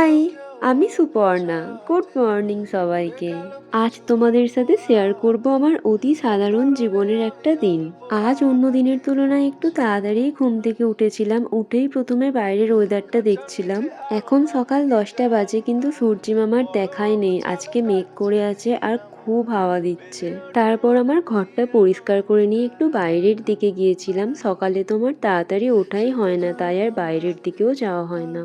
High, আমি Suparna. Good morning সবাইকে। আজ তোমাদের সাথে শেয়ার করব আমার অতি সাধারণ জীবনের একটা দিন। আজ অন্য দিনের তুলনায় একটু তাড়াতাড়ি ঘুম থেকে উঠেছিলাম। উঠেই প্রথমে বাইরের ওয়েদারটা দেখছিলাম। এখন সকাল 10টা বাজে, কিন্তু সূর্যি মামার দেখাই নেই। আজকে মেঘ করে আছে আর খুব হাওয়া দিচ্ছে। তারপর আমার ঘরটা পরিষ্কার করে নিয়ে একটু বাইরের দিকে গিয়েছিলাম। সকালে তোমার তাড়াতাড়ি ওঠাই হয় না, তাই আর বাইরের দিকেও যাওয়া হয় না।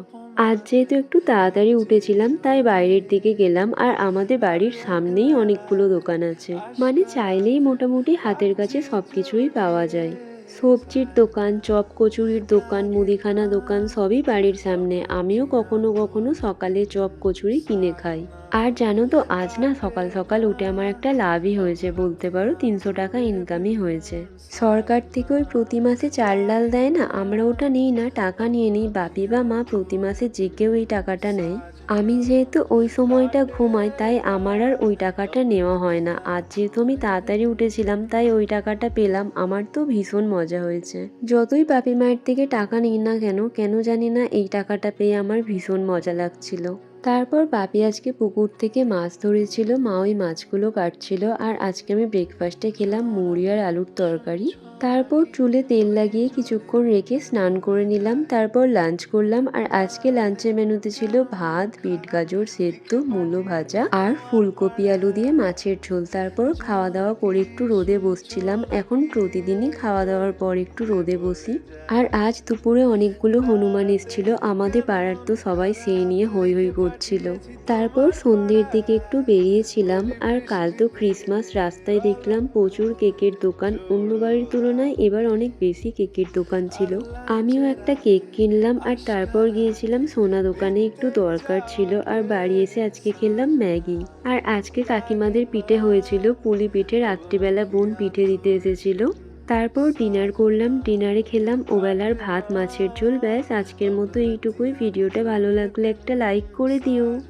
আজ যেহেতু একটু তাড়াতাড়ি উঠেছিলাম, তাই বাইরের দিকে গেলাম। আর আমাদের বাড়ির সামনেই অনেকগুলো দোকান আছে, মানে চাইলেই মোটামুটি হাতের কাছে সবকিছুই পাওয়া যায়। সবজির দোকান, চপ কচুরির দোকান, মুদিখানা দোকান সবই বাড়ির সামনে। আমিও কখনো কখনো সকালে চপ কচুরি কিনে খাই। আর জানো তো, আজ না সকাল সকাল উঠে আমার একটা লাভই হয়েছে বলতে পারো, 300 টাকা ইনকামই হয়েছে। সরকার থেকে ওই প্রতি মাসে চাল ডাল দেয় না, আমরা ওটা নিই না, টাকা নিয়ে নিই। বাপি বা মা প্রতি মাসে যে কেউ এই টাকাটা নেয়। আমি যেহেতু ওই সময়টা ঘুমাই, তাই আমার আর ওই টাকাটা নেওয়া হয় না। আজ যেহেতু আমি তাড়াতাড়ি উঠেছিলাম, তাই ওই টাকাটা পেলাম। আমার তো ভীষণ মজা হয়েছে। যতই বাপি মায়ের থেকে টাকা নিই না কেন, কেন জানি না এই টাকাটা পেয়ে আমার ভীষণ মজা লাগছিল। তারপর বাপি আজকে পুকুর থেকে মাছ ধরেছিল, মা ওই মাছগুলো কাটছিল। আর আজকে আমি ব্রেকফাস্টে খেলাম মুড়ি আর আলুর তরকারি। তারপর চুলে তেল লাগিয়ে কিছুক্ষণ রেখে স্নান করে নিলাম। তারপর লাঞ্চ করলাম। আর আজকে লাঞ্চের মেনুতে ছিল ভাত, বিট গাজর সেদ্ধ, মূলো ভাজা আর ফুলকপি আলু দিয়ে মাছের ঝোল। তারপর খাওয়া দাওয়া করে একটু রোদে বসছিলাম। এখন প্রতিদিনই খাওয়া দাওয়ার পর একটু রোদে বসি। আর আজ দুপুরে অনেকগুলো হনুমান এসেছিল আমাদের পাড়ার, তো সবাই সেই নিয়ে হই হই করছিল। তারপর সন্ধ্যের দিকে একটু বেরিয়েছিলাম। আর কাল তো ক্রিসমাস, রাস্তায় দেখলাম প্রচুর কেকের দোকান। অন্য বাড়ির তুলনায় এবার অনেক বেশি কেকের দোকান ছিল। আমিও একটা কেক কিনলাম। আর তারপর গিয়েছিলাম সোনা দোকানে, একটু দরকার ছিল। আর বাড়ি এসে আজকে খেলাম ম্যাগি। আর আজকে কাকিমাদের পিঠে হয়েছিল, পুলি পিঠে। রাত্রিবেলা বোন পিঠে দিতে এসেছিল। তারপর ডিনার করলাম। ডিনারে খেলাম ওবেলার ভাত, মাছের ঝোল। ব্যাস, আজকের মতো এইটুকুই। ভিডিওটা ভালো লাগলে একটা লাইক করে দিও।